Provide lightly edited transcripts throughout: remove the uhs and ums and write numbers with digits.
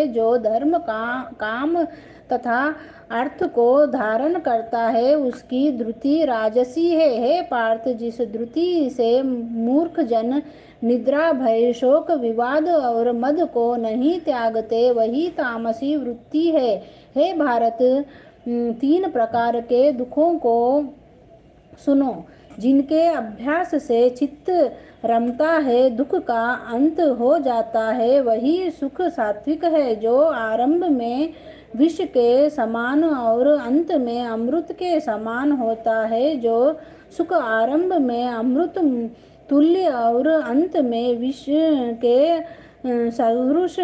जो धर्म काम तथा अर्थ को धारण करता है उसकी धृति राजसी है। हे पार्थ, जिस धृति से मूर्ख जन निद्रा, भय, शोक, विवाद और मद को नहीं त्यागते वही तामसी वृत्ति है। हे भारत, 3 प्रकार के दुखों को सुनो। जिनके अभ्यास से चित्त रमता है, दुख का अंत हो जाता है, वही सुख सात्विक है। जो आरंभ में विष के समान और अंत में अमृत के समान होता है, जो सुख आरंभ में अमृत तुल्य और अंत में विष के सदृश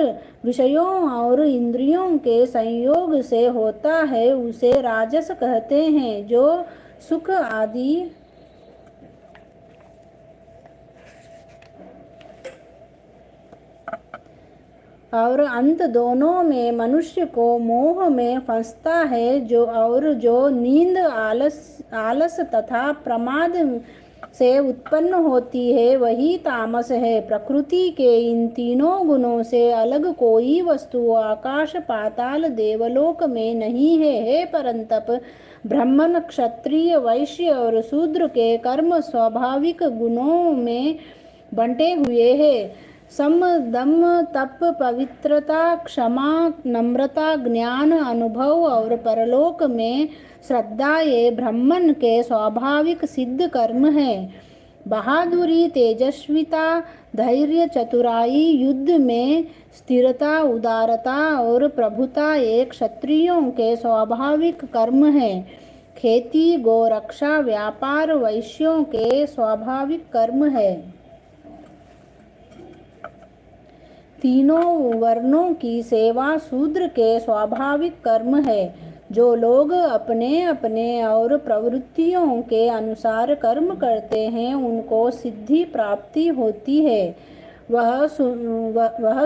विषयों और इंद्रियों के संयोग से होता है, उसे राजस कहते हैं। जो सुख आदि और अंत दोनों में मनुष्य को मोह में फंसता है, जो नींद, आलस तथा प्रमाद से उत्पन्न होती है, वही तामस है। प्रकृति के इन तीनों गुणों से अलग कोई वस्तु आकाश, पाताल, देवलोक में नहीं है। हे परंतप, ब्राह्मण, क्षत्रिय, वैश्य और शूद्र के कर्म स्वाभाविक गुणों में बंटे हुए हैं। सम, दम, तप, पवित्रता, क्षमा, नम्रता, ज्ञान, अनुभव और परलोक में श्रद्धा ये ब्राह्मण के स्वाभाविक सिद्ध कर्म हैं। बहादुरी, तेजस्विता, धैर्य, चतुराई, युद्ध में स्थिरता, उदारता और प्रभुता ये क्षत्रियों के स्वाभाविक कर्म हैं। खेती, गोरक्षा, व्यापार वैश्यों के स्वाभाविक कर्म है। तीनों वर्णों की सेवा शूद्र के स्वाभाविक कर्म है। जो लोग अपने अपने और प्रवृत्तियों के अनुसार कर्म करते हैं, उनको सिद्धि प्राप्ति होती है। वह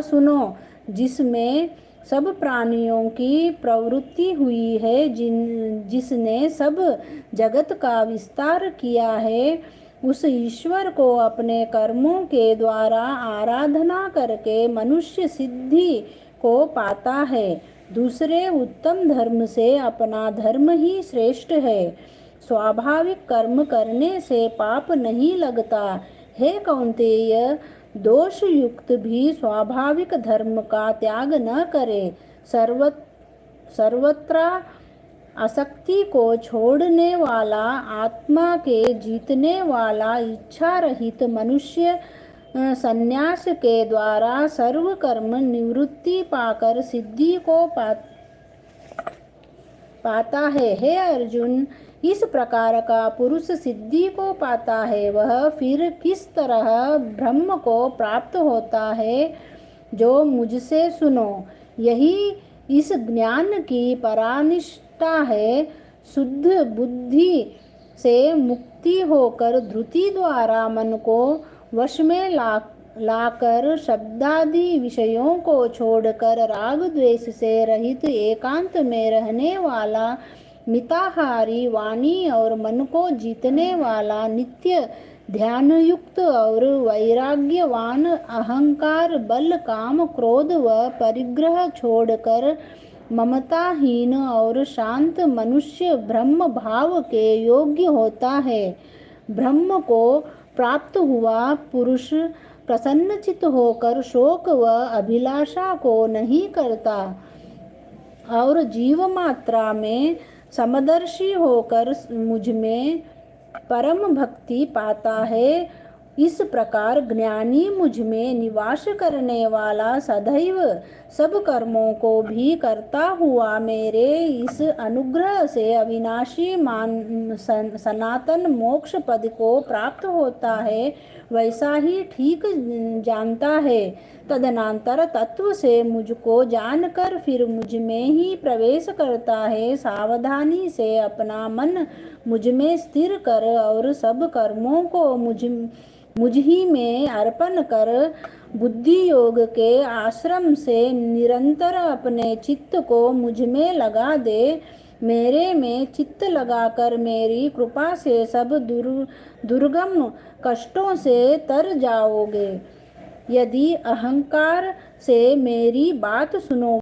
सुनो, जिसमें सब प्राणियों की प्रवृत्ति हुई है, जिसने सब जगत का विस्तार किया है, उस ईश्वर को अपने कर्मों के द्वारा आराधना करके मनुष्य सिद्धि को पाता है। दूसरे उत्तम धर्म से अपना धर्म ही श्रेष्ठ है। स्वाभाविक कर्म करने से पाप नहीं लगता। हे कौन्तेय, दोष युक्त भी स्वाभाविक धर्म का त्याग न करे। सर्वत्र आसक्ति को छोड़ने वाला, आत्मा के जीतने वाला, इच्छा रहित मनुष्य संन्यास के द्वारा सर्व कर्म निवृत्ति पाकर सिद्धि को पाता है। हे अर्जुन, इस प्रकार का पुरुष सिद्धि को पाता है, वह फिर किस तरह ब्रह्म को प्राप्त होता है, जो मुझसे सुनो। यही इस ज्ञान की परानिष्ठा है। शुद्ध बुद्धि से मुक्ति होकर धृति द्वारा मन को वश में लाकर शब्दादि विषयों को छोड़कर राग द्वेष से रहित एकांत में रहने वाला, मिताहारी वाणी और मन को जीतने वाला, नित्य ध्यान युक्त और वैराग्यवान, अहंकार, बल, काम, क्रोध व परिग्रह छोड़कर ममताहीन और शांत मनुष्य ब्रह्म भाव के योग्य होता है। ब्रह्म को प्राप्त हुआ पुरुष प्रसन्नचित होकर शोक व अभिलाषा को नहीं करता और जीव मात्रा में समदर्शी होकर मुझ में परम भक्ति पाता है। इस प्रकार ज्ञानी मुझ में निवास करने वाला सदैव सब कर्मों को भी करता हुआ मेरे इस अनुग्रह से अविनाशी सनातन मोक्ष पद को प्राप्त होता है, वैसा ही ठीक जानता है। तदनंतर तत्व से मुझको जानकर फिर मुझ में ही प्रवेश करता है। सावधानी से अपना मन मुझ में स्थिर कर और सब कर्मों को मुझ ही में अर्पण कर बुद्धि योग के आश्रम से निरंतर अपने चित्त को मुझ में लगा दे। मेरे में चित्त लगाकर मेरी कृपा से सब दुर्गम कष्टों से तर जाओगे। यदि अहंकार से मेरी बात सुनो